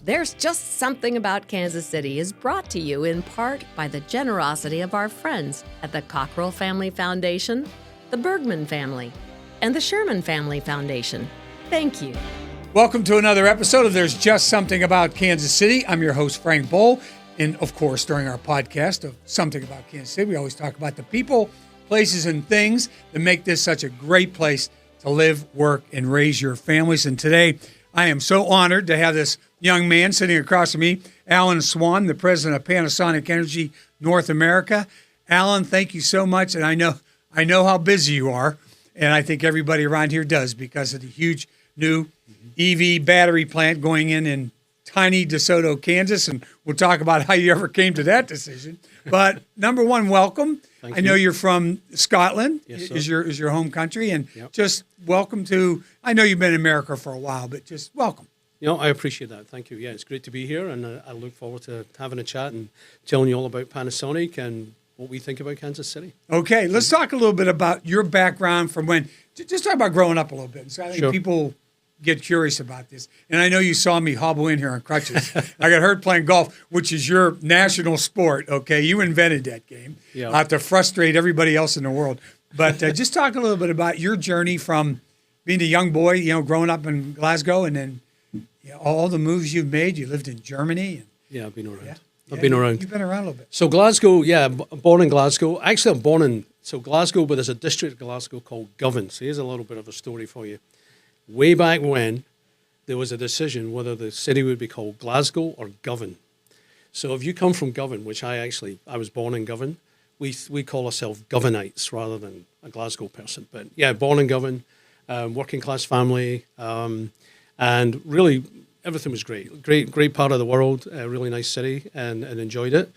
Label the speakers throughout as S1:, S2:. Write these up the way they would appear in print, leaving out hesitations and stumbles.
S1: There's Just Something About Kansas City is brought to you in part by the generosity of our friends at the Cockrell Family Foundation, the Bergman family, and the Sherman Family Foundation. Thank you.
S2: Welcome to another episode of There's Just Something About Kansas City. I'm your host, Frank Bohl. And of course, during our podcast of Something About Kansas City, we always talk about the people, places, and things that make this such a great place to live, work, and raise your families. And today, I am so honored to have this young man sitting across from me, Allan Swan, the president of Panasonic Energy North America. Allan, thank you so much. And I know how busy you are, and I think everybody around here does because of the huge new EV battery plant going in tiny DeSoto, Kansas. And we'll talk about how you ever came to that decision. But number one, welcome. I know you're from Scotland,
S3: yes,
S2: is your home country, and
S3: Yep.
S2: just welcome to. I know you've been in America for a while, but just welcome.
S3: You know, I appreciate that. Thank you. Yeah, it's great to be here, and I look forward to having a chat and telling you all about Panasonic and what we think about Kansas City.
S2: Okay, let's talk a little bit about your background from when. Just talk about growing up a little bit. So I think people get curious about this. And I know you saw me hobble in here on crutches. I got hurt playing golf, which is your national sport, okay? You invented that game to frustrate everybody else in the world. But just talk a little bit about your journey from being a young boy, growing up in Glasgow, and then all the moves you've made. You lived in Germany. And,
S3: Yeah, I've been around.
S2: Yeah,
S3: I've been around.
S2: You've been around a little bit.
S3: So Glasgow, born in Glasgow. Actually, I'm born in Glasgow, but there's a district of Glasgow called Govan. So here's a little bit of a story for you. Way back when, there was a decision whether the city would be called Glasgow or Govan. So if you come from Govan, which I was born in Govan, we call ourselves Govanites rather than a Glasgow person. But yeah, born in Govan, working class family, and really everything was great. Great part of the world, a really nice city, and enjoyed it.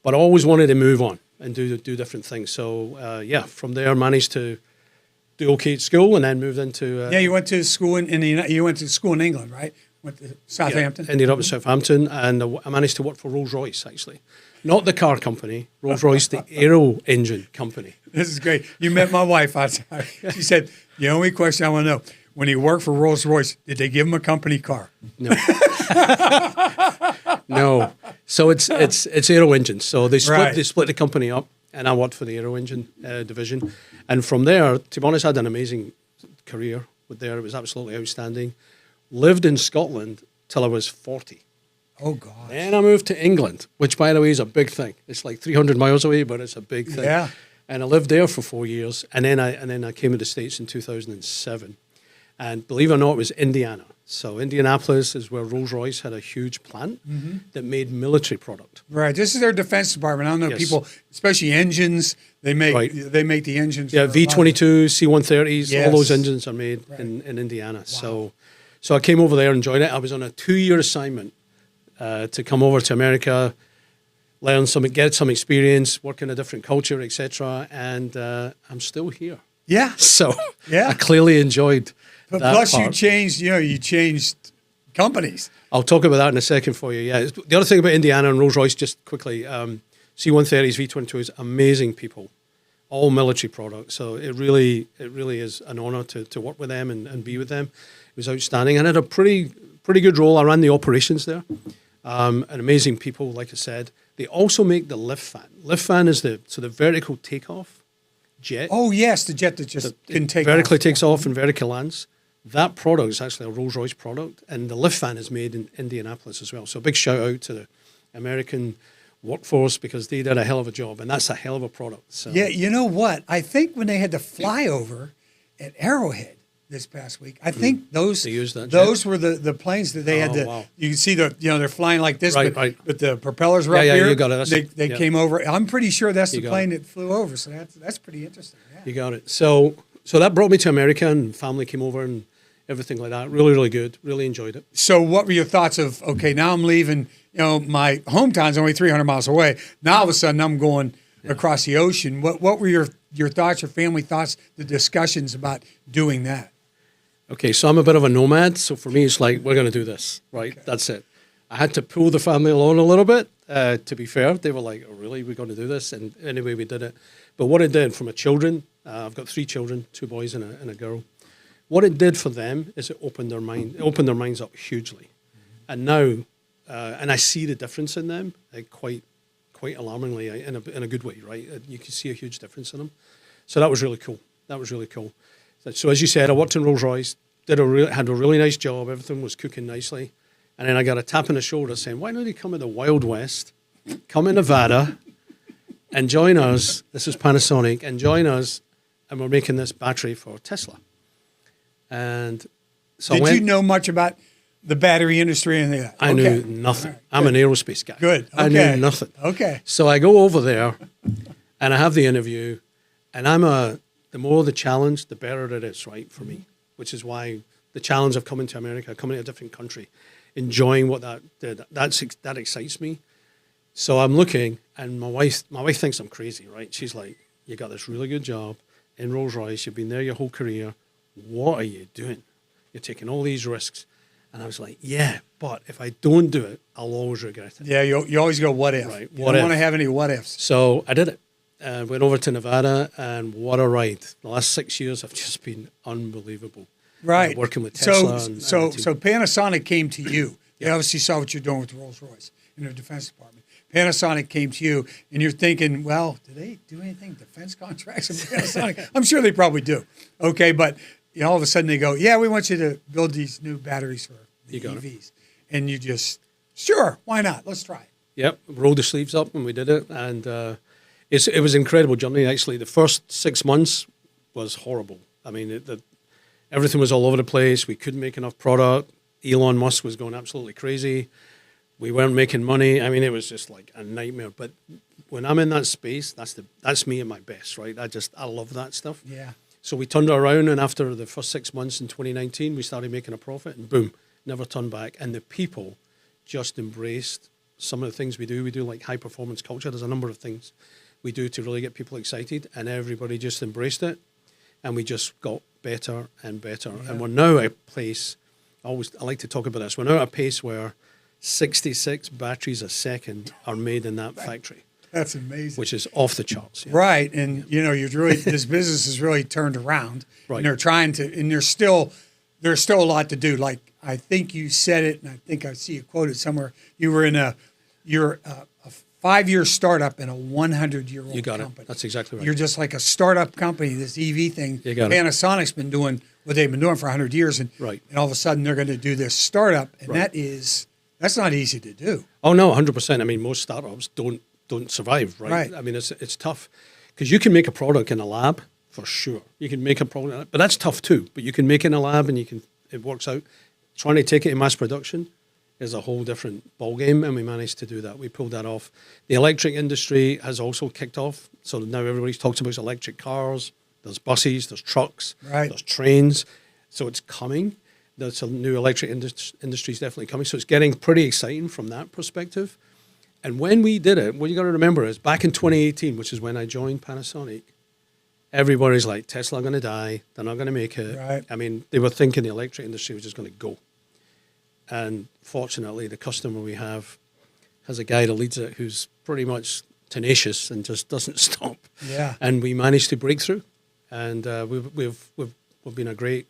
S3: But I always wanted to move on and do different things. So from there managed to do okay at school, and then moved into.
S2: You went to school in England, right? Went to Southampton.
S3: Yeah, ended up in Southampton, and I managed to work for Rolls-Royce, actually. Not the car company, Rolls-Royce, the aero engine company.
S2: This is great. You met my wife outside. She said, the only question I want to know, when he worked for Rolls-Royce, did they give him a company car?
S3: No. No. So it's aero engines. So they split the company up, and I worked for the aero engine division. And from there, to be honest, I had an amazing career with there. It was absolutely outstanding. Lived in Scotland till I was 40.
S2: Oh, God.
S3: Then I moved to England, which, by the way, is a big thing. It's like 300 miles away, but it's a big thing.
S2: Yeah.
S3: And I lived there for 4 years, and then I came to the States in 2007. And believe it or not, it was Indiana. So Indianapolis is where Rolls-Royce had a huge plant that made military product.
S2: Right. This is their defense department. I don't know people, especially engines. They make the engines.
S3: Yeah, V-22, C-130s,
S2: Yes.
S3: all those engines are made in Indiana. Wow. So I came over there and enjoyed it. I was on a 2-year assignment to come over to America, get some experience, work in a different culture, etc. And I'm still here.
S2: Yeah.
S3: So I clearly enjoyed.
S2: But plus, you changed companies.
S3: I'll talk about that in a second for you. Yeah. The other thing about Indiana and Rolls-Royce, just quickly, C-130s, V-22s, amazing people, all military products. So it really is an honor to work with them and be with them. It was outstanding, and I had a pretty good role. I ran the operations there. And amazing people, like I said. They also make the lift fan. Lift fan is the vertical takeoff jet.
S2: Oh yes, the jet that can take
S3: vertically
S2: off.
S3: takes off and vertical lands. That product is actually a Rolls-Royce product, and the lift fan is made in Indianapolis as well. So a big shout out to the American workforce because they did a hell of a job, and that's a hell of a product. So.
S2: Yeah, you know what? I think when they had the flyover at Arrowhead this past week, I think those were the planes that they had to. Wow. You can see they're flying like this, but the propellers were up here.
S3: You got it.
S2: They came over. I'm pretty sure that's the plane that flew over. So that's pretty interesting. Yeah.
S3: You got it. So that brought me to America, and family came over and everything like that. Really, really good. Really enjoyed it.
S2: So what were your thoughts of, okay, now I'm leaving, my hometown's only 300 miles away. Now all of a sudden I'm going across the ocean. What were your thoughts, your family thoughts, the discussions about doing that?
S3: Okay, so I'm a bit of a nomad. So for me, it's like, we're going to do this, right? Okay. That's it. I had to pull the family along a little bit, to be fair. They were like, oh, really? We're going to do this? And anyway, we did it. But what it did for my children, I've got 3 children, 2 boys and a girl. What it did for them is it opened their minds up hugely. And now and I see the difference in them quite alarmingly in a good way, right? You can see a huge difference in them. So that was really cool. So as you said, I worked in Rolls-Royce, had a really nice job. Everything was cooking nicely. And then I got a tap on the shoulder saying, why don't you come in the Wild West, come in Nevada and join us. This is Panasonic, and join us. And we're making this battery for Tesla. And so
S2: Did you know much about the battery industry and that?
S3: I knew nothing.
S2: Right,
S3: I'm an aerospace guy.
S2: Good. Okay.
S3: I knew nothing.
S2: Okay.
S3: So I go over there and I have the interview, and the more the challenge, the better it is, right, for me, which is why the challenge of coming to America, coming to a different country, enjoying what that did, that excites me. So I'm looking, and my wife thinks I'm crazy, right? She's like, you got this really good job in Rolls-Royce, you've been there your whole career. What are you doing? You're taking all these risks. And I was like, yeah, but if I don't do it, I'll always regret it.
S2: Yeah, you always go, what if?
S3: Right.
S2: You don't want to have any what ifs.
S3: So I did it. Went over to Nevada, and what a ride. The last 6 years have just been unbelievable.
S2: Right.
S3: Working with Tesla.
S2: So Panasonic came to you. They obviously saw what you're doing with Rolls-Royce in their defense department. Panasonic came to you, and you're thinking, well, do they do anything, defense contracts in Panasonic? I'm sure they probably do. Okay, but all of a sudden they go, yeah, we want you to build these new batteries for the EVs. And you just, sure, why not? Let's try it.
S3: Yep, rolled the sleeves up and we did it. And it was an incredible journey, actually. The first 6 months was horrible. I mean, everything was all over the place. We couldn't make enough product. Elon Musk was going absolutely crazy. We weren't making money. I mean, it was just like a nightmare. But when I'm in that space, that's me at my best, right? I love that stuff.
S2: Yeah.
S3: So we turned it around, and after the first 6 months in 2019, we started making a profit, and boom, never turned back. And the people just embraced some of the things we do. We do like high performance culture. There's a number of things we do to really get people excited, and everybody just embraced it. And we just got better and better. Yeah. And we're now at a place, I like to talk about this, we're now at a pace where 66 batteries a second are made in that factory.
S2: That's amazing.
S3: Which is off the charts. Yeah.
S2: Right. And, you're really, this business has really turned around.
S3: Right.
S2: And they're trying to, and there's still a lot to do. Like, I think you said it, and I think I see it quoted somewhere. You're a 5-year startup in a 100-year-old company.
S3: You got it. That's exactly right.
S2: You're just like a startup company, this EV thing.
S3: You got
S2: Panasonic's been doing what they've been doing for 100 years. And,
S3: right.
S2: And all of a sudden they're going to do this startup. And
S3: right.
S2: that's not easy to do.
S3: Oh, no, 100%. I mean, most startups don't survive, right?
S2: Right.
S3: I mean, it's tough because you can make a product in a lab for sure. You can make a product, but that's tough too. But you can make it in a lab and it works out. Trying to take it in mass production is a whole different ballgame, and we managed to do that. We pulled that off. The electric industry has also kicked off. So now everybody's talking about electric cars. There's buses, there's trucks,
S2: right.
S3: There's trains. So it's coming. There's a new electric industry is definitely coming. So it's getting pretty exciting from that perspective. And when we did it, what you got to remember is back in 2018, which is when I joined Panasonic, everybody's like, Tesla are going to die. They're not going to make it.
S2: Right.
S3: I mean, they were thinking the electric industry was just going to go. And fortunately, the customer we have has a guy that leads it who's pretty much tenacious and just doesn't stop.
S2: Yeah.
S3: And we managed to break through. And we've been a great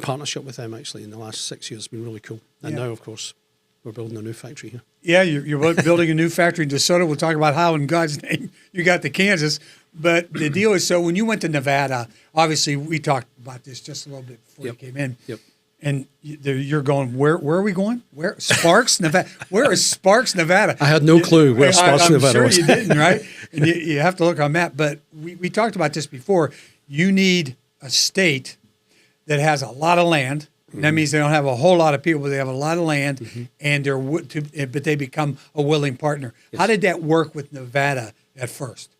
S3: partnership with them, actually, in the last 6 years. It's been really cool. And now, of course, we're building a new factory here.
S2: Yeah, you're building a new factory in Soto. We'll talk about how in God's name you got to Kansas. But the deal is, so when you went to Nevada, obviously we talked about this just a little bit before you came in.
S3: Yep.
S2: And you're going, where are we going? Where? Sparks, Nevada? Where is Sparks, Nevada?
S3: I had no clue where Sparks, Nevada was.
S2: I'm sure you didn't, right? And you have to look on a map. But we talked about this before. You need a state that has a lot of land. Mm-hmm. That means they don't have a whole lot of people, but they have a lot of land, mm-hmm. and but they become a willing partner. Yes. How did that work with Nevada at first?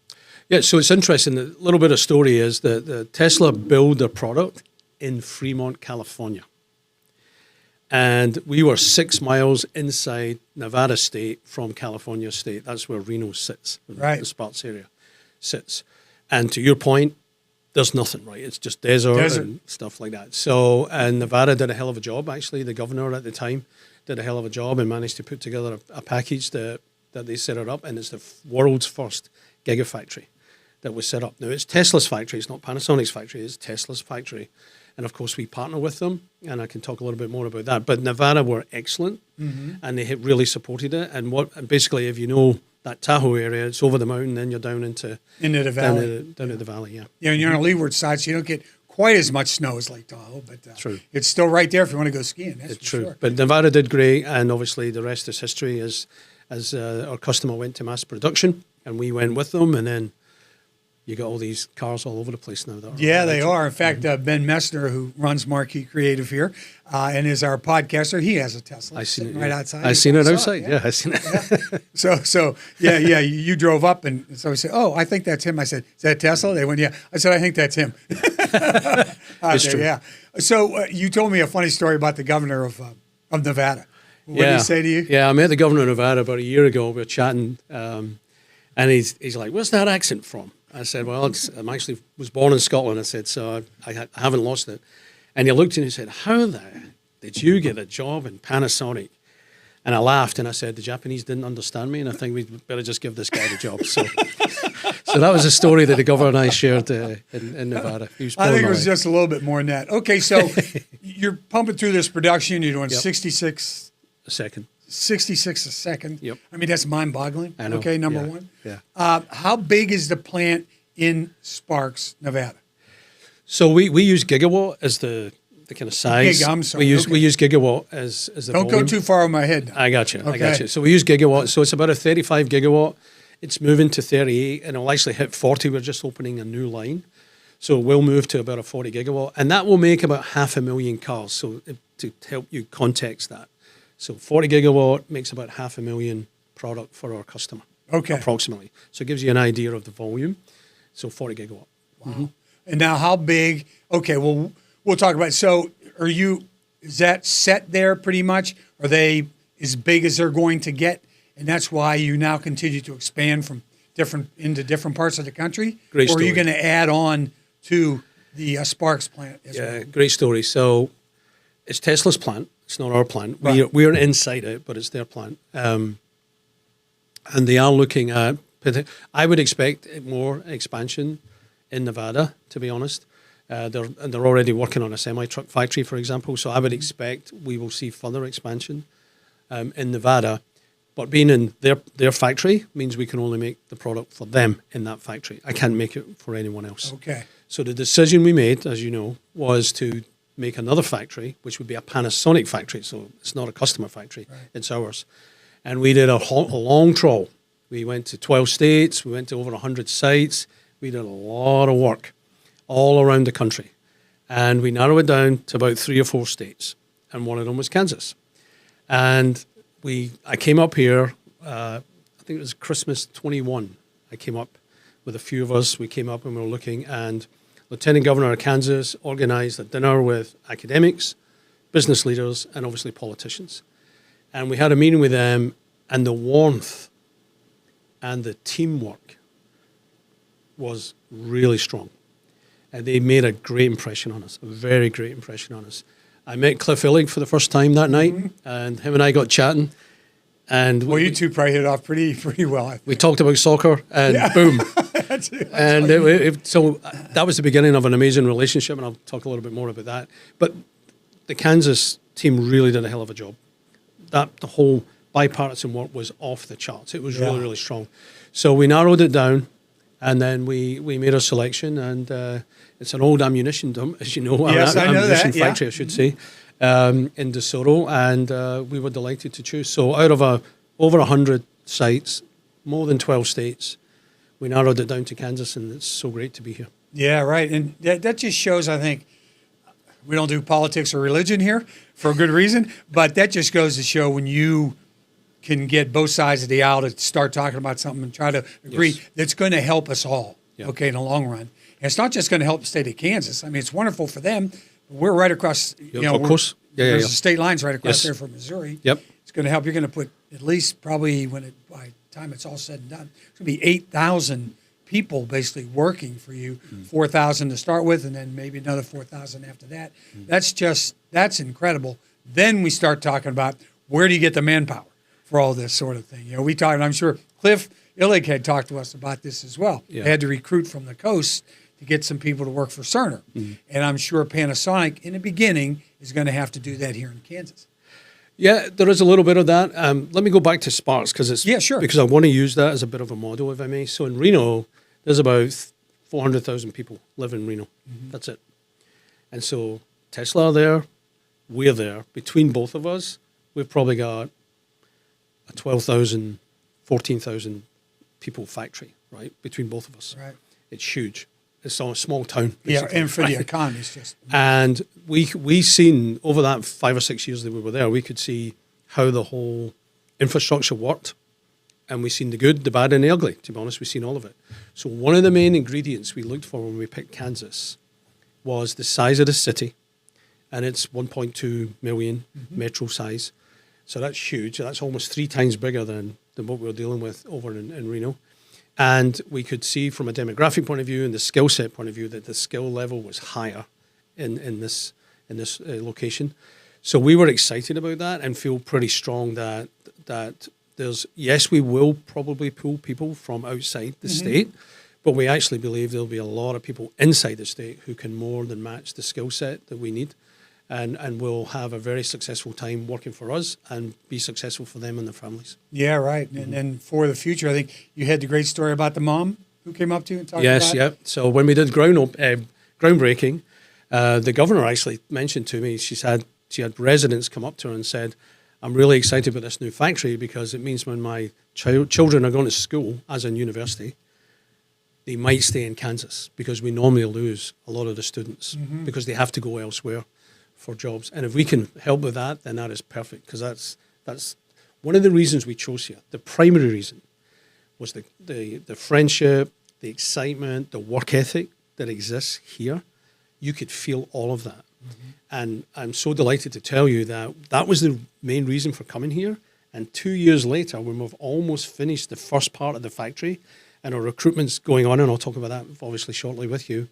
S3: Yeah, so it's interesting. A little bit of story is that the Tesla built their product in Fremont, California. And we were 6 miles inside Nevada State from California State. That's where Reno sits,
S2: right.
S3: The Sparks area sits. And to your point, there's nothing, right? It's just desert and stuff like that. So, and Nevada did a hell of a job, actually. The governor at the time did a hell of a job and managed to put together a package that they set it up. And it's the world's first gigafactory that was set up. Now, it's Tesla's factory. It's not Panasonic's factory. It's Tesla's factory And of course, we partner with them, and I can talk a little bit more about that. But Nevada were excellent, and they really supported it. And basically, if you know that Tahoe area, it's over the mountain, then you're down into
S2: the valley.
S3: Down to the valley, yeah.
S2: Yeah, and you're on the leeward side, so you don't get quite as much snow as Lake Tahoe, but
S3: True.
S2: It's still right there if you want to go skiing. That's
S3: It's
S2: for
S3: true.
S2: sure.
S3: But Nevada did great, and obviously the rest is history as our customer went to mass production, and we went with them, and then you got all these cars all over the place now.
S2: Yeah, they are. In fact, Ben Messner, who runs Marquee Creative here and is our podcaster, he has a Tesla sitting right outside.
S3: I seen it outside. Yeah, I seen it.
S2: Yeah. So you drove up, and so we said, "Oh, I think that's him." I said, "Is that Tesla?" They went, "Yeah." I said, "I think that's him."
S3: It's true.
S2: Yeah. So you told me a funny story about the governor of Nevada. What did he say to you?
S3: Yeah, I met the governor of Nevada about a year ago. We were chatting, and he's like, "Where's that accent from?" I said, "Well, I'm actually was born in Scotland." I said, "So I haven't lost it." And he looked and he said, "How did you get a job in Panasonic?" And I laughed and I said, "The Japanese didn't understand me, and I think we'd better just give this guy the job." So that was a story that the governor and I shared in Nevada.
S2: I think it was just a little bit more than that. Okay, so you're pumping through this production. You're doing 66
S3: a second.
S2: 66 a second.
S3: Yep.
S2: I mean, that's mind-boggling.
S3: I know.
S2: Okay, number one.
S3: Yeah.
S2: How big is the plant in Sparks, Nevada?
S3: So we use gigawatt as the kind of size.
S2: I'm sorry.
S3: We use gigawatt as the
S2: Don't
S3: volume.
S2: go too far on my head.
S3: I got you.
S2: Okay.
S3: I got you. So we use gigawatt. So it's about a 35 gigawatt. It's moving to 38, and it'll actually hit 40. We're just opening a new line. So we'll move to about a 40 gigawatt, and that will make about 500,000 cars. So to help you context that. So 40 gigawatt makes about 500,000 product for our customer.
S2: Okay.
S3: Approximately. So it gives you an idea of the volume. So 40 gigawatt.
S2: Wow. Mm-hmm. And now how big? Okay, well, we'll talk about it. So is that set there pretty much? Are they as big as they're going to get? And that's why you now continue to expand from into different parts of the country?
S3: Great story.
S2: Or are you going to add on to the Sparks plant as well?
S3: Great story. So it's Tesla's plant. It's not our plant.
S2: Right.
S3: We're inside it, but it's their plant. And they are looking at, I would expect more expansion in Nevada, to be honest. They're already working on a semi-truck factory, for example. So I would expect we will see further expansion in Nevada. But being in their factory means we can only make the product for them in that factory. I can't make it for anyone else.
S2: Okay.
S3: So the decision we made, as you know, was to make another factory, which would be a Panasonic factory. So it's not a customer factory, right. It's ours. And we did a long trawl. We went to 12 states. We went to over 100 sites. We did a lot of work all around the country. And we narrowed it down to about 3 or 4 states. And one of them was Kansas. And I came up here, I think it was Christmas 21. I came up with a few of us. We came up and we were looking, and Lieutenant Governor of Kansas organized a dinner with academics, business leaders, and obviously politicians. And we had a meeting with them, and the warmth and the teamwork was really strong. And they made a great impression on us, a very great impression on us. I met Cliff Illig for the first time that night, and him and I got chatting. And
S2: you two probably hit it off pretty well. I think.
S3: We talked about soccer, and boom.
S2: That's
S3: so that was the beginning of an amazing relationship, and I'll talk a little bit more about that. But the Kansas team really did a hell of a job. The whole bipartisan work was off the charts. It was really, really strong. So we narrowed it down, and then we made a selection, and it's an old ammunition dump, as you know.
S2: Yes, I know that.
S3: Ammunition factory, I should say, in Soto, and we were delighted to choose. So out of over 100 sites, more than 12 states, we narrowed it down to Kansas, and it's so great to be here.
S2: Yeah, right. And that just shows, I think, we don't do politics or religion here for a good reason, but that just goes to show when you can get both sides of the aisle to start talking about something and try to agree, that's going to help us all, okay, in the long run. And it's not just going to help the state of Kansas. I mean, it's wonderful for them. We're right across,
S3: of course.
S2: There's the state lines right across there from Missouri.
S3: Yep.
S2: It's going to help. You're going to put at least probably by the time it's all said and done, it's going to be 8,000 people basically working for you, 4,000 to start with, and then maybe another 4,000 after that. That's incredible. Then we start talking about where do you get the manpower for all this sort of thing. We talked, and I'm sure Cliff Illig had talked to us about this as well. Yeah. They had to recruit from the coast to get some people to work for Cerner. And I'm sure Panasonic, in the beginning, is going to have to do that here in Kansas.
S3: Yeah, there is a little bit of that. Let me go back to Sparks because because I want to use that as a bit of a model, if I may. So in Reno, there's about 400,000 people live in Reno. That's it. And so Tesla are there, we're there. Between both of us, we've probably got a 12,000, 14,000 people factory, right? Between both of us.
S2: Right.
S3: It's huge. It's a small town.
S2: Yeah, and for the economy, it's just...
S3: And we seen, over that 5 or 6 years that we were there, we could see how the whole infrastructure worked. And we seen the good, the bad, and the ugly. To be honest, we've seen all of it. So one of the main ingredients we looked for when we picked Kansas was the size of the city. And it's 1.2 million metro size. So that's huge. That's almost 3 times bigger than what we were dealing with over in Reno. And we could see from a demographic point of view and the skill set point of view that the skill level was higher in this location. So we were excited about that and feel pretty strong that there's, yes, we will probably pull people from outside the state, but we actually believe there'll be a lot of people inside the state who can more than match the skill set that we need. And will have a very successful time working for us and be successful for them and their families.
S2: Yeah, right. And then for the future, I think you had the great story about the mom who came up to you and talked about it.
S3: Yes, yeah. So when we did groundbreaking, the governor actually mentioned to me, she had residents come up to her and said, I'm really excited about this new factory because it means when my children are going to school, as in university, they might stay in Kansas because we normally lose a lot of the students because they have to go elsewhere for jobs. And if we can help with that, then that is perfect because that's one of the reasons we chose here. The primary reason was the friendship, the excitement, the work ethic that exists here. You could feel all of that. And I'm so delighted to tell you that was the main reason for coming here. And 2 years later, when we've almost finished the first part of the factory and our recruitment's going on, and I'll talk about that obviously shortly with you,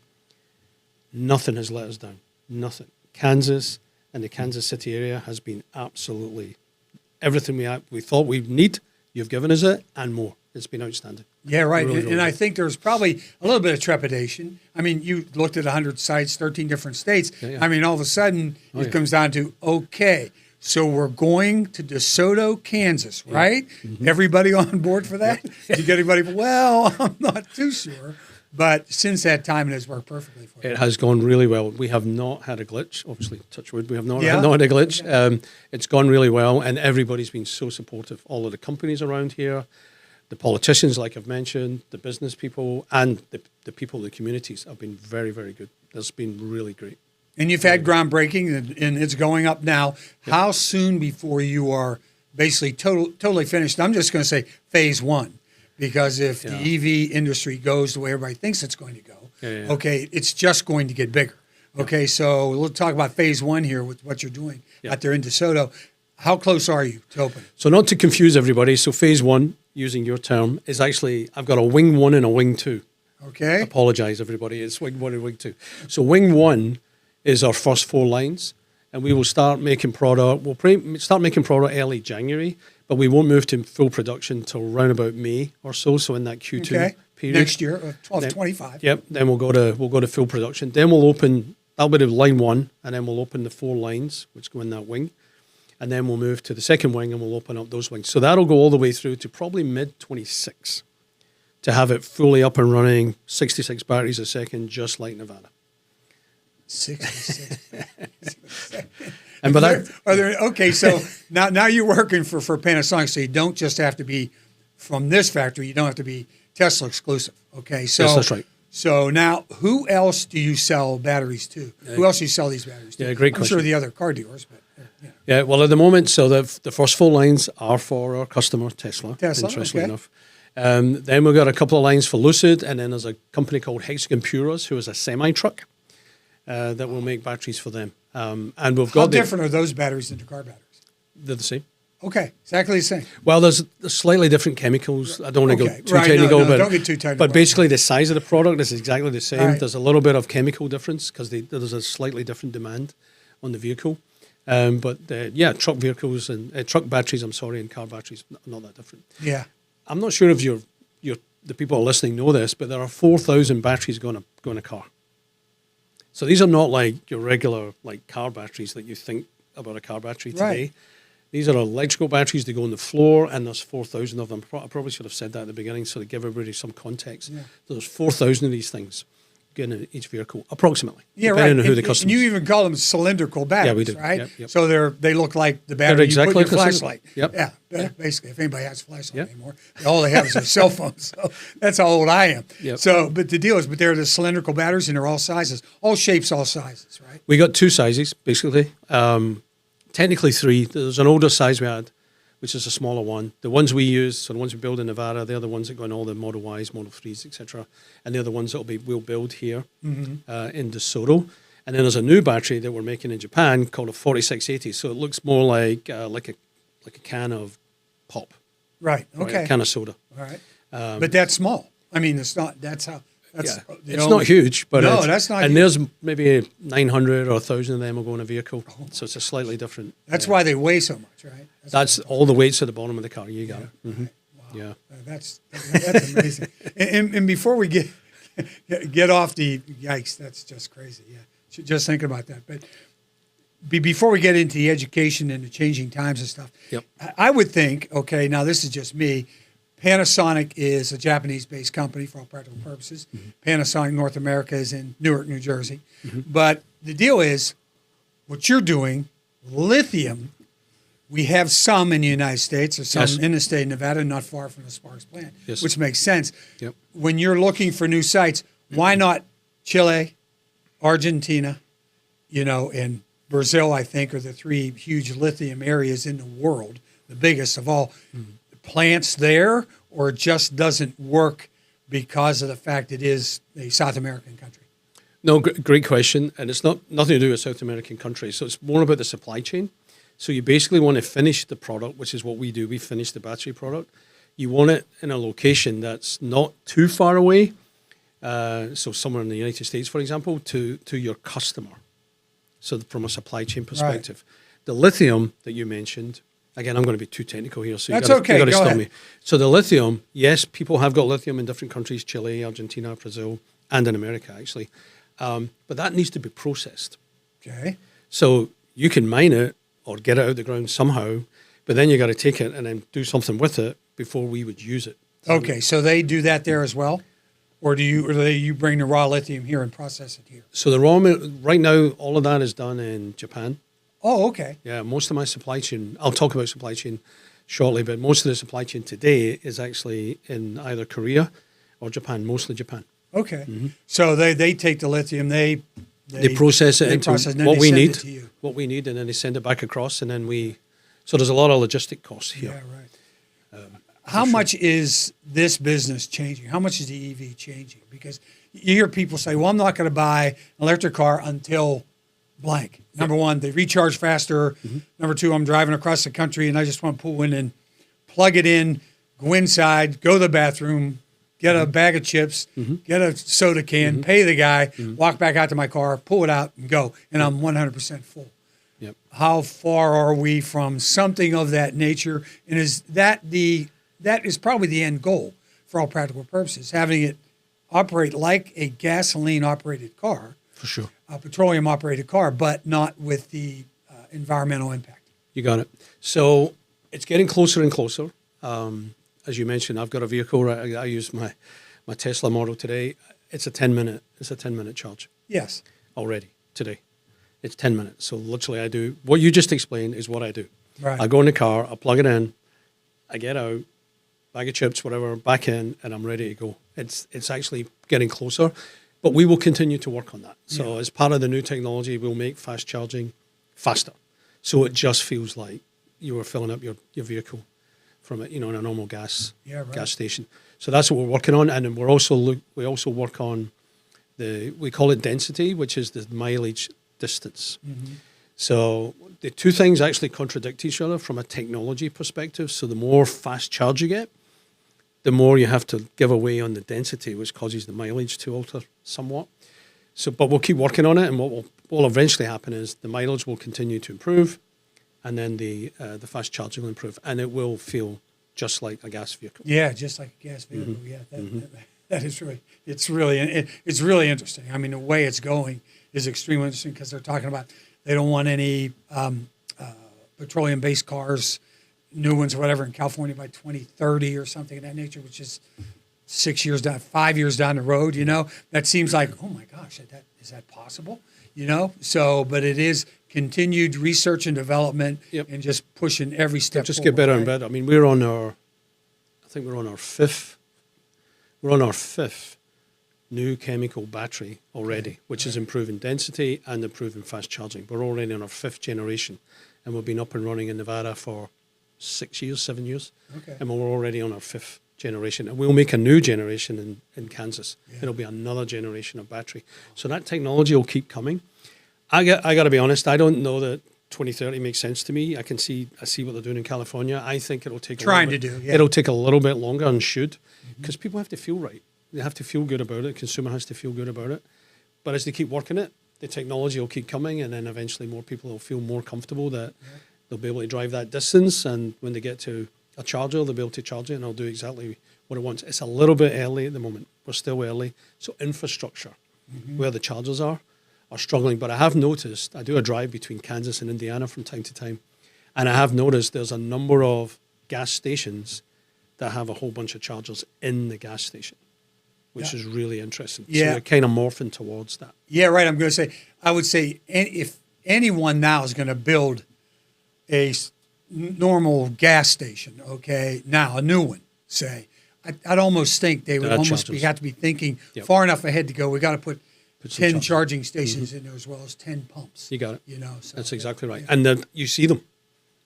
S3: nothing has let us down. Nothing. Kansas and the Kansas City area has been absolutely everything we thought we'd need. You've given us it and more. It's been outstanding.
S2: Yeah, right.
S3: Really,
S2: and I think there's probably a little bit of trepidation. I mean, you looked at 100 sites, 13 different states. Yeah. I mean, all of a sudden, it comes down to, okay, so we're going to DeSoto, Kansas, right? Everybody on board for that? Did you get anybody? Well, I'm not too sure. But since that time, it has worked perfectly for you.
S3: It has gone really well. We have not had a glitch. Obviously, touch wood, we have not had a glitch. Okay. It's gone really well, and everybody's been so supportive. All of the companies around here, the politicians, like I've mentioned, the business people, and the people in the communities have been very, very good. It's been really great.
S2: And you've had groundbreaking, and it's going up now. Yep. How soon before you are basically totally finished? I'm just going to say phase 1. Because if the EV industry goes the way everybody thinks it's going to go, okay, it's just going to get bigger. Okay, so we'll talk about phase 1 here with what you're doing out there in DeSoto. How close are you to open?
S3: So not to confuse everybody, so phase 1, using your term, is actually, I've got a wing 1 and a wing 2.
S2: Okay.
S3: Apologize, everybody. It's wing 1 and wing 2. So wing 1 is our first 4 lines, and we will start making product. We'll start making product early January, but we won't move to full production till around about May or so. So in that Q2 period,
S2: next year, 12-25.
S3: Yep. Then we'll go to full production. Then we'll open. That'll be the line 1, and then we'll open the 4 lines which go in that wing, and then we'll move to the second wing and we'll open up those wings. So that'll go all the way through to probably mid-26 to have it fully up and running, 66 batteries a second, just like Nevada.
S2: 66.
S3: And but
S2: okay, so now you're working for Panasonic, so you don't just have to be from this factory. You don't have to be Tesla exclusive. Okay, so
S3: yes, that's right.
S2: So now, who else do you sell batteries to? Who else do you sell these batteries to?
S3: Yeah, great question.
S2: I'm sure the other car dealers, but
S3: yeah. Well, at the moment, so the first 4 lines are for our customer Tesla. Interestingly enough. Then we've got a couple of lines for Lucid, and then there's a company called Hexagon Puros, who is a semi-truck that will make batteries for them. And we've got
S2: how different are those batteries than the car batteries?
S3: They're the same.
S2: Okay, exactly the same.
S3: Well, there's slightly different chemicals. I don't want to go too
S2: right,
S3: technical,
S2: no, don't get too technical.
S3: But basically the size of the product is exactly the same.
S2: Right.
S3: There's a little bit of chemical difference because there's a slightly different demand on the vehicle. Truck vehicles and truck batteries, and car batteries, not that different.
S2: Yeah.
S3: I'm not sure if the people listening know this, but there are 4,000 batteries going to go in a car. So these are not like your regular like car batteries that you think about a car battery today.
S2: Right.
S3: These are electrical batteries. They go on the floor, and there's 4,000 of them. I probably should have said that at the beginning so to give everybody some context.
S2: Yeah.
S3: There's 4,000 of these things in each vehicle, approximately.
S2: Yeah, right.
S3: Depending on who the
S2: And
S3: customer
S2: you
S3: is.
S2: even call them cylindrical batteries,
S3: Yeah, we do.
S2: right?
S3: Yep, yep.
S2: So they look like the battery
S3: exactly
S2: you
S3: like
S2: put in
S3: a
S2: your
S3: cylinder.
S2: flashlight.
S3: Yep.
S2: Yeah, basically, if anybody has a flashlight
S3: Yep.
S2: anymore, all they have is their cell phone. So that's how old I am.
S3: Yep.
S2: So, but the deal is, they're the cylindrical batteries, and they're all sizes, all shapes, all sizes, right?
S3: We got two sizes, basically. Technically three. There's an older size we had, which is a smaller one. The ones we use, so the ones we build in Nevada, they're the ones that go in all the Model Ys, Model 3s, etc. And they're the ones that we'll build here in the Soto. And then there's a new battery that we're making in Japan called a 4680. So it looks more like a can of pop,
S2: Right.
S3: right?
S2: Okay.
S3: A can of soda.
S2: All right. But that's small. I mean, it's not. That's how. That's,
S3: Yeah.
S2: you
S3: It's
S2: know,
S3: not huge, but
S2: No, that's not
S3: And
S2: huge.
S3: there's maybe 900 or 1,000 of them will go in a vehicle, so it's a slightly different.
S2: That's why they weigh so much, right?
S3: That's all the weights at the bottom of the car. You got it. Mhm.
S2: Wow.
S3: Yeah.
S2: That's amazing. and before we get off the yikes, that's just crazy. Yeah, just thinking about that. But before we get into the education and the changing times and stuff,
S3: Yep.
S2: I would think. Okay, now this is just me. Panasonic is a Japanese-based company for all practical purposes. Panasonic North America is in Newark, New Jersey. But the deal is, what you're doing, lithium. We have some in the United States, or some
S3: Yes.
S2: in the state of Nevada, not far from the Sparks plant,
S3: Yes.
S2: which makes sense.
S3: Yep.
S2: When you're looking for new sites, why not Chile, Argentina, and Brazil, I think, are the three huge lithium areas in the world, the biggest of all. Plants there, or it just doesn't work because of the fact it is a South American country?
S3: No, great question, and it's nothing to do with South American countries. So it's more about the supply chain. So you basically want to finish the product, which is what we do. We finish the battery product. You want it in a location that's not too far away. So somewhere in the United States, for example, to your customer. So from a supply chain perspective, the lithium that you mentioned. Again, I'm going to be too technical here, so
S2: That's
S3: you
S2: okay.
S3: got to
S2: Go
S3: stop
S2: ahead.
S3: me. So the lithium, yes, people have got lithium in different countries: Chile, Argentina, Brazil, and in America, actually. But that needs to be processed.
S2: Okay.
S3: So you can mine it or get it out of the ground somehow, but then you got to take it and then do something with it before we would use it.
S2: Okay, so they do that there as well, or do you bring the raw lithium here and process it here?
S3: So right now, all of that is done in Japan.
S2: Oh, okay.
S3: Yeah, most of my supply chain, I'll talk about supply chain shortly, but most of the supply chain today is actually in either Korea or Japan, mostly Japan.
S2: Okay. So they take the lithium, they
S3: process it
S2: they
S3: into
S2: process, and then
S3: what
S2: they
S3: we
S2: send
S3: need,
S2: it to you.
S3: and then they send it back across, and then so there's a lot of logistic costs
S2: Yeah,
S3: here.
S2: right. How much is this business changing? How much is the EV changing? Because you hear people say, well, I'm not going to buy an electric car until blank. Number one, they recharge faster. Number two, I'm driving across the country and I just want to pull in and plug it in, go inside, go to the bathroom, get a bag of chips, get a soda can, pay the guy, walk back out to my car, pull it out and go. And I'm 100% full.
S3: Yep.
S2: How far are we from something of that nature? And is that is probably the end goal for all practical purposes, having it operate like a gasoline-operated car,
S3: For sure.
S2: a petroleum-operated car, but not with the environmental impact.
S3: You got it. So it's getting closer and closer. As you mentioned, I've got a vehicle. I use my Tesla model today. It's a 10-minute charge
S2: Yes.
S3: already today. It's 10 minutes. So literally I do what you just explained is what I do.
S2: Right.
S3: I go in the car, I plug it in, I get out, bag of chips, whatever, back in, and I'm ready to go. It's actually getting closer, but we will continue to work on that. So as part of the new technology, we'll make fast charging faster. So it just feels like you were filling up your vehicle from in a normal gas station. So that's what we're working on, and then we also work on we call it density, which is the mileage distance. So the two things actually contradict each other from a technology perspective. So the more fast charge you get, the more you have to give away on the density, which causes the mileage to alter somewhat. So, but we'll keep working on it, and what will eventually happen is the mileage will continue to improve, and then the fast charging will improve, and it will feel just like a gas vehicle.
S2: Yeah, just like a gas vehicle. Yeah, That is really, it's really interesting. I mean, the way it's going is extremely interesting because they're talking about they don't want any petroleum-based cars, new ones or whatever, in California by 2030 or something of that nature, which is 5 years down the road. That seems like, oh my gosh, is that possible? So, but it is continued research and development, and just pushing every step.
S3: Just
S2: forward,
S3: get better
S2: right?
S3: and better. I mean, we're on our fifth new chemical battery already, which is improving density and improving fast charging. We're already on our 5th generation, and we've been up and running in Nevada for 7 years, and we're already on our 5th generation. And we'll make a new generation in Kansas. Yeah. It'll be another generation of battery. So that technology will keep coming. I got to be honest, I don't know that 2030 makes sense to me. I see what they're doing in California. I think it'll take it'll take a little bit longer, and should, because people have to feel right. They have to feel good about it. The consumer has to feel good about it. But as they keep working it, the technology will keep coming, and then eventually more people will feel more comfortable that they'll be able to drive that distance, and when they get to a charger, they'll be able to charge it, and it'll do exactly what it wants. It's a little bit early at the moment. We're still early. So infrastructure, where the chargers are struggling. But I have noticed, I do a drive between Kansas and Indiana from time to time, and I have noticed there's a number of gas stations that have a whole bunch of chargers in the gas station, which is really interesting.
S2: Yeah.
S3: So they're kind of morphing towards that.
S2: Yeah, right. I would say if anyone now is going to build a normal gas station, now a new one, say, I'd almost think they would have to be thinking far enough ahead to go, we got to put 10 charging stations in there as well as 10 pumps.
S3: You got it.
S2: So
S3: that's exactly right. And then you see them.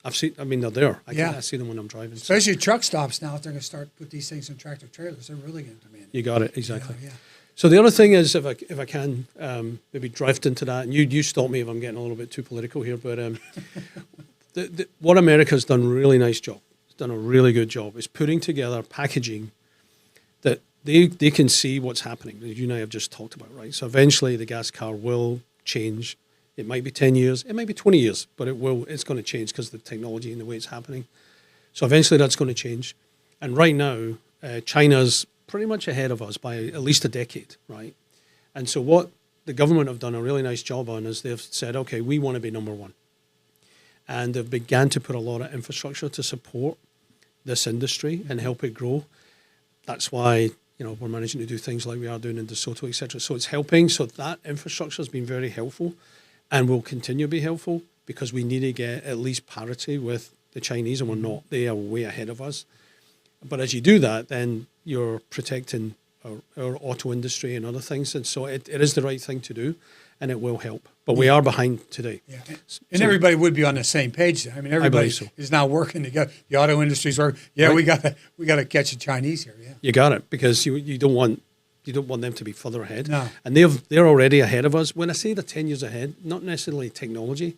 S3: They're there. I see them when I'm driving.
S2: Especially truck stops now, if they're going to start put these things in tractor trailers, they're really going to demand it.
S3: You got it, exactly.
S2: Yeah.
S3: So the other thing is, if I can maybe drift into that, and you stop me if I'm getting a little bit too political here, but what America's done a really nice job, it's done a really good job, is putting together packaging that they can see what's happening, as you and I have just talked about, right? So eventually the gas car will change. It might be 10 years, it might be 20 years, but it's going to change because of the technology and the way it's happening. So eventually that's going to change. And right now, China's pretty much ahead of us by at least a decade, right? And so what the government have done a really nice job on is they've said, okay, we want to be number one. And they've began to put a lot of infrastructure to support this industry and help it grow. That's why, we're managing to do things like we are doing in the Soto, et cetera. So it's helping. So that infrastructure has been very helpful and will continue to be helpful, because we need to get at least parity with the Chinese, and we're not. They are way ahead of us. But as you do that, then you're protecting our auto industry and other things. And so it is the right thing to do, and it will help. But we are behind today. Yeah.
S2: And everybody would be on the same page. I mean, everybody is now working together. The auto industry's working. Yeah, right. we got to catch the Chinese here. Yeah,
S3: you got it, because you don't want them to be further ahead.
S2: No.
S3: And they're already ahead of us. When I say they're 10 years ahead, not necessarily technology,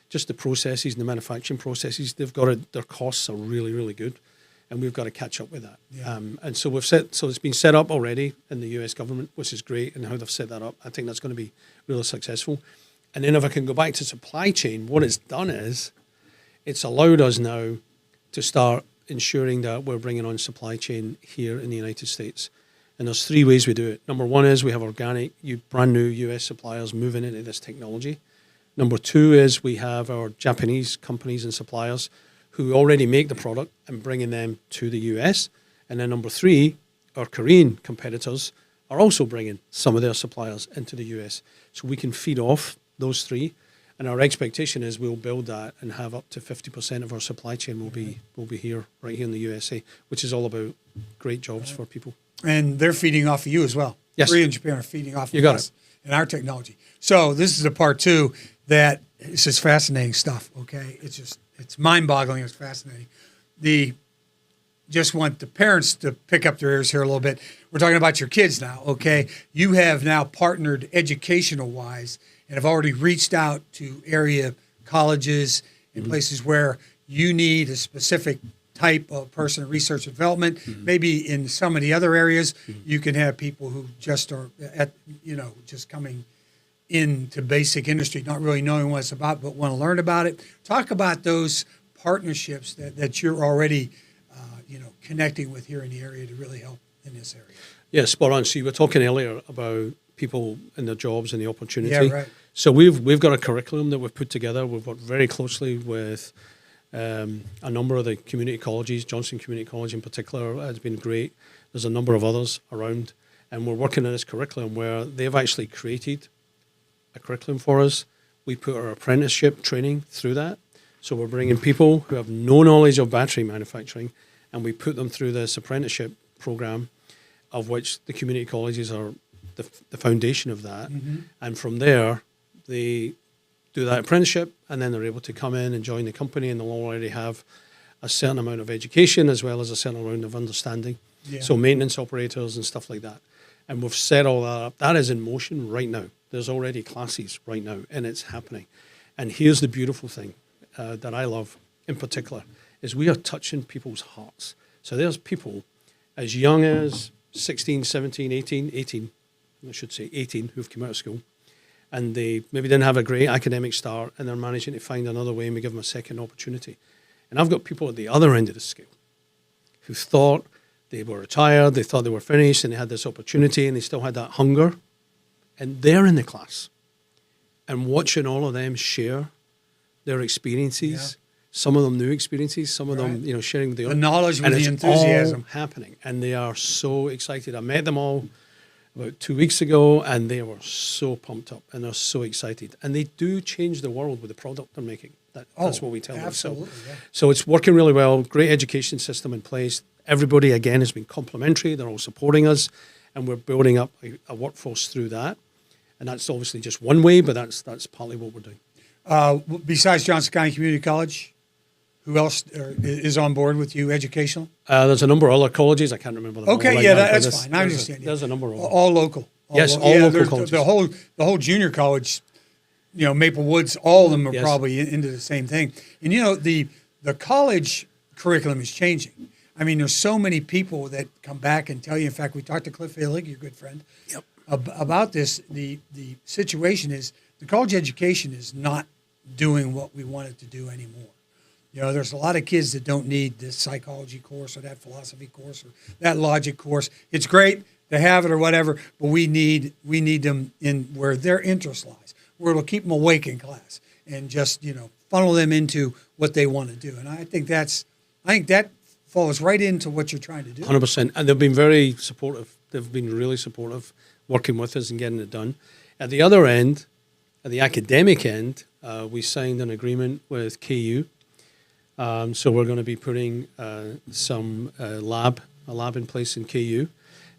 S3: just the processes and the manufacturing processes. They've got their costs are really, really good, and we've got to catch up with that. Yeah. And so it's been set up already in the US government, which is great, and how they've set that up. I think that's going to be really successful. And then if I can go back to supply chain, what it's done is it's allowed us now to start ensuring that we're bringing on supply chain here in the United States. And there's 3 ways we do it. Number 1 is we have organic, brand new US suppliers moving into this technology. Number 2 is we have our Japanese companies and suppliers who already make the product and bringing them to the US. And then number 3, our Korean competitors are also bringing some of their suppliers into the US. So we can feed off those 3. And our expectation is we'll build that and have up to 50% of our supply chain will be here, right here in the USA, which is all about great jobs for people.
S2: And they're feeding off of you as well.
S3: Yes.
S2: Korea and Japan are feeding off of us and our technology. So this is a part 2 that is just fascinating stuff, okay? It's mind-boggling. It's fascinating. Just want the parents to pick up their ears here a little bit. We're talking about your kids now, okay? You have now partnered educational-wise and have already reached out to area colleges and places where you need a specific type of person in research and development. Maybe in some of the other areas, you can have people who just are just coming into basic industry, not really knowing what it's about, but want to learn about it. Talk about those partnerships that you're already, connecting with here in the area to really in this area.
S3: Yeah, spot on. So you were talking earlier about people and their jobs and the opportunity.
S2: Yeah, right.
S3: So we've got a curriculum that we've put together. We've worked very closely with a number of the community colleges. Johnson Community College in particular has been great. There's a number of others around. And we're working on this curriculum where they've actually created a curriculum for us. We put our apprenticeship training through that. So we're bringing people who have no knowledge of battery manufacturing, and we put them through this apprenticeship program, of which the community colleges are the foundation of that. Mm-hmm. And from there, they do that apprenticeship, and then they're able to come in and join the company, and they'll already have a certain amount of education as well as a certain amount of understanding. Yeah. So maintenance operators and stuff like that. And we've set all that up. That is in motion right now. There's already classes right now, and it's happening. And here's the beautiful thing that I love in particular, is we are touching people's hearts. So there's people as young as 16, 17, 18, I should say 18, who've come out of school, and they maybe didn't have a great academic start, and they're managing to find another way, and we give them a second opportunity. And I've got people at the other end of the scale who thought they were retired, they thought they were finished, and they had this opportunity, and they still had that hunger. And they're in the class. And watching all of them share their experiences, some of them new experiences, some of them, sharing the
S2: knowledge with the enthusiasm.
S3: All happening. And they are so excited. I met them all about 2 weeks ago, and they were so pumped up, and they're so excited. And they do change the world with the product they're making. That's what we tell them. So it's working really well. Great education system in place. Everybody, again, has been complimentary. They're all supporting us, and we're building up a workforce through that. And that's obviously just one way, but that's partly what we're doing.
S2: Besides Johnson County Community College, who else is on board with you, educational?
S3: There's a number of other colleges. I can't remember them all right now,
S2: that's fine. I understand.
S3: There's a number of them.
S2: All local.
S3: Yes, all local colleges.
S2: The whole junior college, Maple Woods, all of them are probably into the same thing. And, the college curriculum is changing. I mean, there's so many people that come back and tell you. In fact, we talked to Cliff Illig, your good friend, about this. The situation is the college education is not doing what we want it to do anymore. There's a lot of kids that don't need this psychology course or that philosophy course or that logic course. It's great to have it or whatever, but we need them in where their interest lies, where it'll keep them awake in class and just funnel them into what they want to do. And I think that falls right into what you're trying to do.
S3: 100%. And they've been very supportive. They've been really supportive, working with us and getting it done. At the other end, at the academic end, we signed an agreement with KU. So we're going to be putting a lab in place in KU.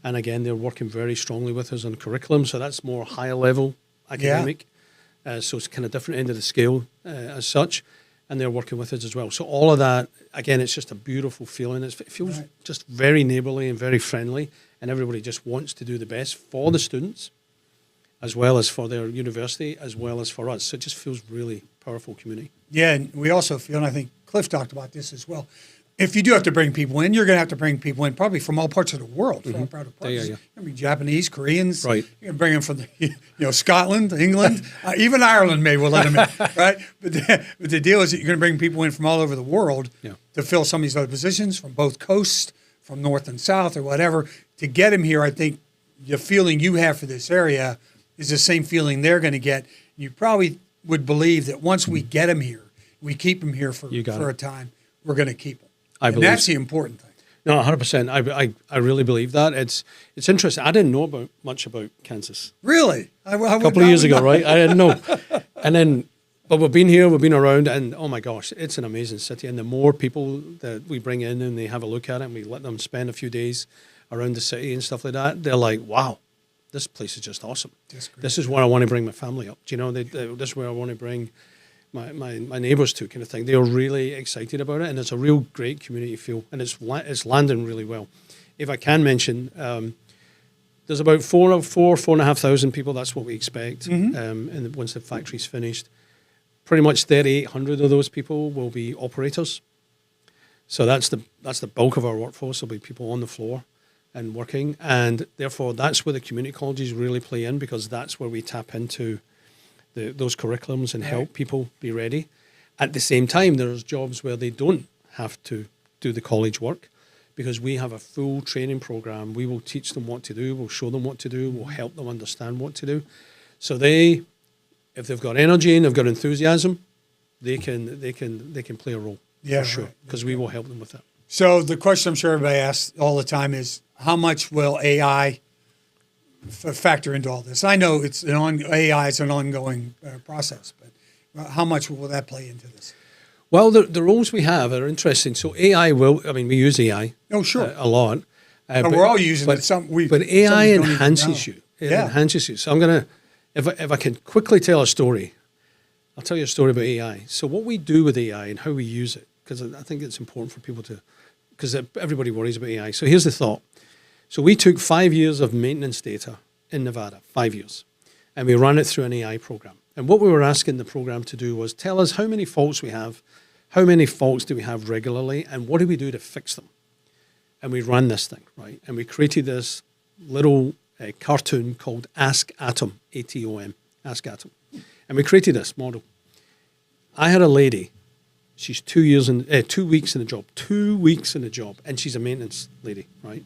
S3: And again, they're working very strongly with us on curriculum. So that's more higher level academic. So it's kind of different end of the scale as such. And they're working with us as well. So all of that, again, it's just a beautiful feeling. It feels just very neighbourly and very friendly, and everybody just wants to do the best for the students, as well as for their university, as well as for us. So it just feels really powerful community. Yeah,
S2: and we also feel, and I think Cliff talked about this as well, if you do have to bring people in, you're going to have to bring people in probably from all parts of the world, from all parts of the world. You're going to be Japanese, Koreans.
S3: Right.
S2: You're going to bring them from Scotland, England, even Ireland maybe will let them in, right? But the deal is that you're going to bring people in from all over the world to fill some of these other positions from both coasts, from north and south or whatever. To get them here, I think the feeling you have for this area is the same feeling they're going to get. You probably would believe that once we get them here, we keep them here for a time, we're going to keep them. That's the important thing.
S3: No, 100%. I really believe that. It's interesting. I didn't know much about Kansas.
S2: Really?
S3: A couple of years ago, right? I didn't know. But we've been here, we've been around, and oh my gosh, it's an amazing city. And the more people that we bring in and they have a look at it and we let them spend a few days around the city and stuff like that, they're like, wow, this place is just awesome. This is where I want to bring my family up. This is where I want to bring my neighbours to, kind of thing. They're really excited about it, and it's a real great community feel, and it's landing really well. If I can mention, there's about 4,500 people. That's what we expect. And once the factory's finished, pretty much 3,800 of those people will be operators. So that's the bulk of our workforce. There'll be people on the floor and working, and therefore that's where the community colleges really play in, because that's where we tap into those curriculums and help people be ready. At the same time, there's jobs where they don't have to do the college work, because we have a full training program. We will teach them what to do. We'll show them what to do. We'll help them understand what to do. So if they've got energy and they've got enthusiasm, they can play a role for sure, because we will help them with that.
S2: So the question I'm sure everybody asks all the time is, how much will AI factor into all this? I know AI is an ongoing process, but how much will that play into this?
S3: Well, the roles we have are interesting. So AI we use AI a lot.
S2: But we're all using it.
S3: But AI enhances you. It enhances you. So I'm going to, if I can quickly tell a story, I'll tell you a story about AI. So what we do with AI and how we use it, because I think it's important for people to, because everybody worries about AI. So here's the thought. So we took 5 years of maintenance data in Nevada, 5 years, and we ran it through an AI program. And what we were asking the program to do was tell us how many faults we have, how many faults do we have regularly, and what do we do to fix them? And we ran this thing, right? And we created this little cartoon called Ask Atom, ATOM, Ask Atom. And we created this model. I had a lady, she's 2 weeks in the job, 2 weeks in the job, and she's a maintenance lady, right?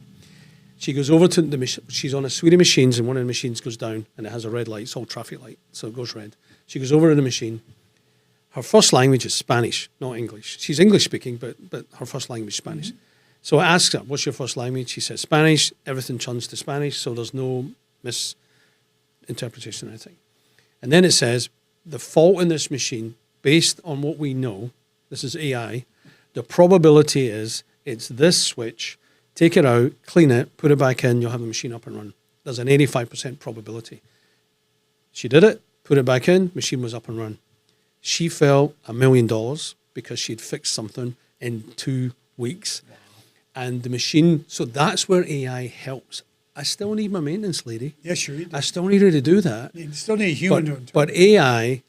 S3: She goes over to the machine. She's on a suite of machines, and one of the machines goes down, and it has a red light. It's all traffic light, so it goes red. She goes over to the machine. Her first language is Spanish, not English. She's English speaking, but her first language is Spanish. Mm-hmm. So I asked her, what's your first language? She says Spanish. Everything turns to Spanish, so there's no misinterpretation or anything. And then it says, the fault in this machine, based on what we know, this is AI, the probability is it's this switch. Take it out, clean it, put it back in, you'll have the machine up and running. There's an 85% probability. She did it, put it back in, machine was up and running. She felt $1 million because she'd fixed something in 2 weeks. Wow. And the machine, so that's where AI helps. I still need my maintenance lady.
S2: Yeah, sure you do.
S3: I still need her to do that.
S2: You still need a human to interpret.
S3: But AI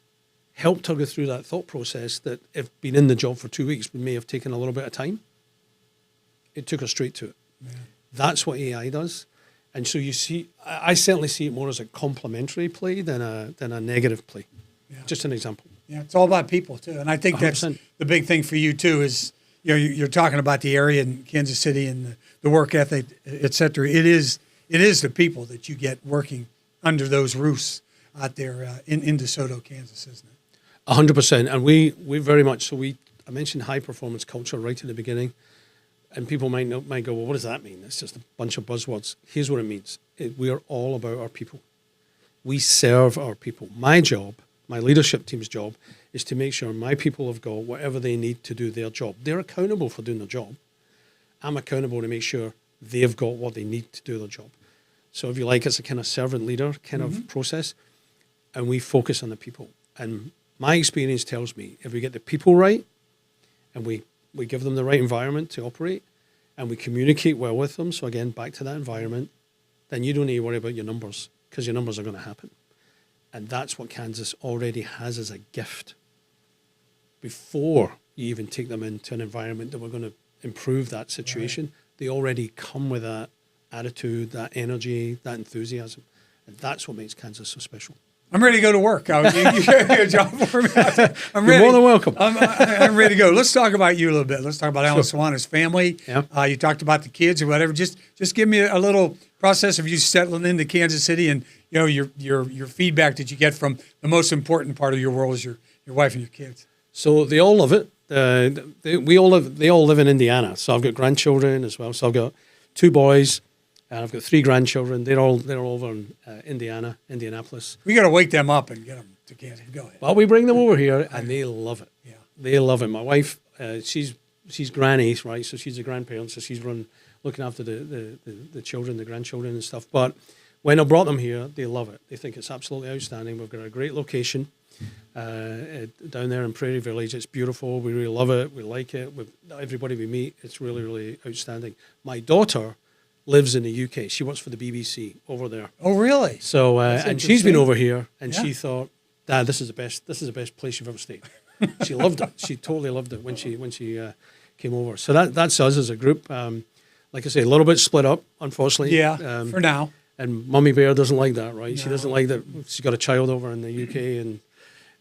S3: helped her go through that thought process that if been in the job for 2 weeks, we may have taken a little bit of time. It took her straight to it. Yeah. That's what AI does. And so you see, I certainly see it more as a complementary play than a negative play. Yeah. Just an example.
S2: Yeah, it's all about people too. And I think 100%. That's the big thing for you too is, you're talking about the area in Kansas City and the work ethic, et cetera. It is the people that you get working under those roofs out there in DeSoto, Kansas, isn't it?
S3: 100%. And we very much, so I mentioned high performance culture right at the beginning. And people might go, well, what does that mean? It's just a bunch of buzzwords. Here's what it means. We are all about our people. We serve our people. My job, my leadership team's job, is to make sure my people have got whatever they need to do their job. They're accountable for doing their job. I'm accountable to make sure they've got what they need to do their job. So if you like, it's a kind of servant leader kind of process. And we focus on the people. And my experience tells me if we get the people right and we give them the right environment to operate, and we communicate well with them. So again, back to that environment, then you don't need to worry about your numbers because your numbers are going to happen. And that's what Kansas already has as a gift. Before you even take them into an environment that we're going to improve that situation, right. They already come with that attitude, that energy, that enthusiasm. And that's what makes Kansas so special.
S2: I'm ready to go to work. You got a job for me. I'm ready.
S3: You're more than welcome.
S2: I'm ready to go. Let's talk about you a little bit. Let's talk about Allan Swan, his family. Yeah. You talked about the kids or whatever. Just give me a little process of you settling into Kansas City and your feedback that you get from the most important part of your world is your wife and your kids.
S3: So they all love it. They all live in Indiana. So I've got grandchildren as well. So I've got 2 boys. And I've got 3 grandchildren. They're all over in Indianapolis.
S2: We got to wake them up and get them to Kansas. Go ahead.
S3: Well, we bring them over here, and they love it.
S2: Yeah,
S3: they love it. My wife, she's granny, right? So she's a grandparent, so she's looking after the children, the grandchildren, and stuff. But when I brought them here, they love it. They think it's absolutely outstanding. We've got a great location down there in Prairie Village. It's beautiful. We really love it. We like it. Everybody we meet, it's really, really outstanding. My daughter lives in the UK. She works for the BBC over there.
S2: Oh, really?
S3: So, and she's been over here, and she thought, Dad, this is the best place you've ever stayed. She loved it. She totally loved it when she came over. So that's us as a group. Like I say, a little bit split up, unfortunately.
S2: Yeah, for now.
S3: And Mummy Bear doesn't like that, right? No. She doesn't like that. She's got a child over in the UK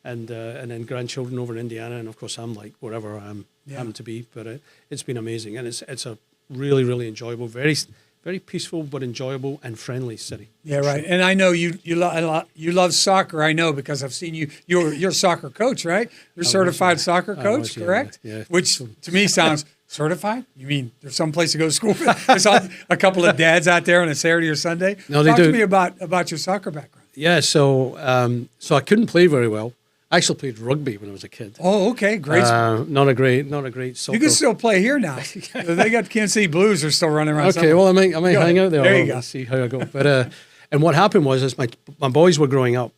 S3: and then grandchildren over in Indiana, and of course I'm like wherever I'm to be. But it's been amazing, and it's really, really enjoyable. Very, very peaceful, but enjoyable and friendly city.
S2: Yeah, right. And I know you love soccer. I know because I've seen you. You're a soccer coach, right? You're a certified soccer coach, correct?
S3: Yeah.
S2: Which to me sounds certified. You mean there's some place to go to school? There's a couple of dads out there on a Saturday or Sunday.
S3: No, they
S2: Talk
S3: do.
S2: to me about your soccer background.
S3: Yeah, so I couldn't play very well. I actually played rugby when I was a kid.
S2: Oh, okay, great.
S3: Not a great Soto.
S2: You can still play here now. They got Kansas City Blues are still running around.
S3: Okay,
S2: somewhere.
S3: well, I might hang out there.
S2: There you go.
S3: See how I go. But and what happened was, as my boys were growing up,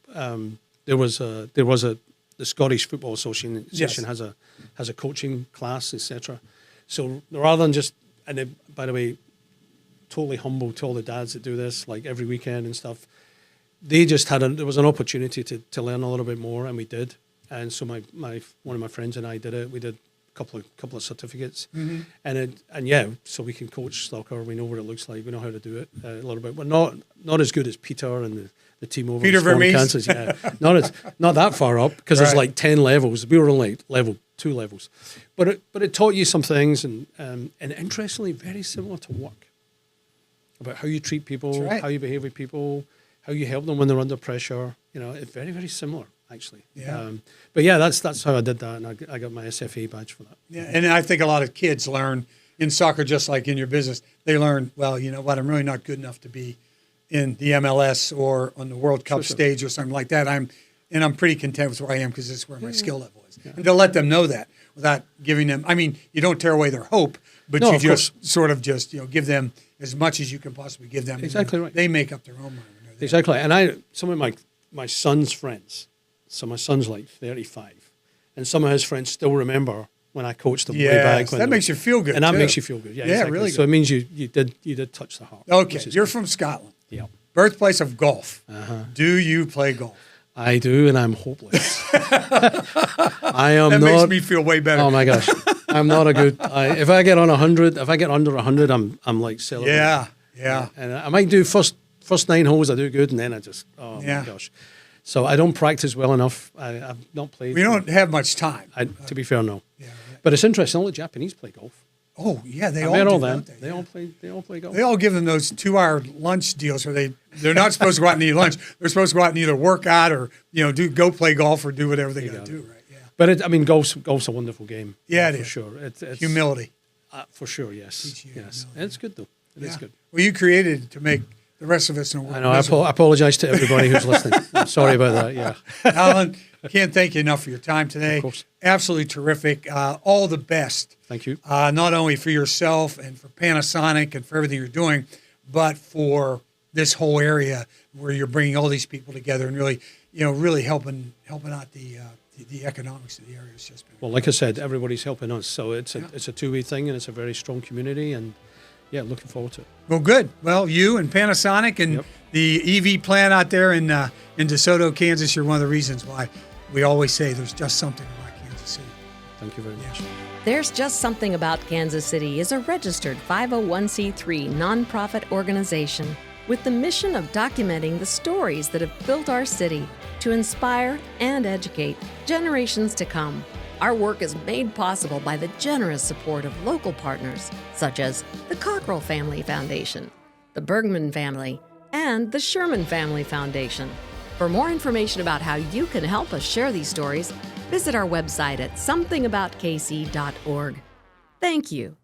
S3: there was the Scottish Football Association has a coaching class, etc. So rather than just, and by the way, totally humble to all the dads that do this, like every weekend and stuff. They just there was an opportunity to learn a little bit more, and we did. And so my one of my friends and I did it. We did a couple of certificates, and so we can coach soccer. We know what it looks like. We know how to do it a little bit, but not as good as Peter and the team over
S2: Peter
S3: in Swan,
S2: Vermees.
S3: Kansas. Yeah, not that far up because there's like 10 levels. We were only level 2 levels, but it taught you some things, and interestingly, very similar to work about how you treat people, how you behave with people. How you help them when they're under pressure, it's very, very similar, actually.
S2: Yeah.
S3: But yeah, that's how I did that, and I got my SFA badge for that.
S2: Yeah, and I think a lot of kids learn in soccer, just like in your business. They learn, well, you know what, I'm really not good enough to be in the MLS or on the World Cup stage or something like that. I'm pretty content with where I am because this is where my skill level is. Yeah. And to let them know that without giving them, I mean, you don't tear away their hope, but you just sort of just give them as much as you can possibly give them.
S3: Exactly right.
S2: They make up their own mind.
S3: Exactly. And some of my son's friends, so my son's like 35, and some of his friends still remember when I coached them way back.
S2: That makes you feel good,
S3: and that
S2: too.
S3: makes you feel good. Yeah, exactly.
S2: Really good.
S3: So it means you did touch the heart.
S2: Okay, you're from Scotland.
S3: Yeah.
S2: Birthplace of golf. Do you play golf?
S3: I do, and I'm hopeless. I am
S2: that
S3: not.
S2: Makes me feel way better.
S3: Oh my gosh, I'm not a good. If I get on 100, if I get under 100, I'm like celebrating.
S2: Yeah.
S3: And I might do first 9 holes I do good, and then I just my gosh. So I don't practice well enough. I've not played.
S2: We don't have much time.
S3: To be fair, no.
S2: Yeah.
S3: But it's interesting. All the Japanese play golf.
S2: Oh yeah, they
S3: I
S2: all
S3: met
S2: do,
S3: all them.
S2: don't
S3: They all play golf.
S2: They all give them those 2-hour lunch deals where they're not supposed to go out and eat lunch. They're supposed to go out and either work out or go play golf or do whatever they got to do. Right? Yeah.
S3: But golf's a wonderful game.
S2: Yeah, it
S3: for
S2: is.
S3: Sure. It's
S2: humility.
S3: For sure. Yes. Yes. And it's good though. It is good.
S2: Well, you created it to make the rest of us in the world.
S3: I know. I apologize to everybody who's listening. I'm sorry about that. Yeah.
S2: Allan, can't thank you enough for your time today.
S3: Of course.
S2: Absolutely terrific. All the best.
S3: Thank you.
S2: Not only for yourself and for Panasonic and for everything you're doing, but for this whole area where you're bringing all these people together and really helping out the economics of the area. It's just been
S3: well, like I said, everybody's helping us, so it's a two-way thing, and it's a very strong community, and looking forward to it.
S2: Well, good. Well, you and Panasonic and the EV plant out there in DeSoto, Kansas, you're one of the reasons why we always say there's just something about Kansas City.
S3: Thank you very much.
S1: There's Just Something About Kansas City is a registered 501c3 nonprofit organization with the mission of documenting the stories that have built our city to inspire and educate generations to come. Our work is made possible by the generous support of local partners such as the Cockrell Family Foundation, the Bergman family, and the Sherman Family Foundation. For more information about how you can help us share these stories, visit our website at somethingaboutKC.org. Thank you.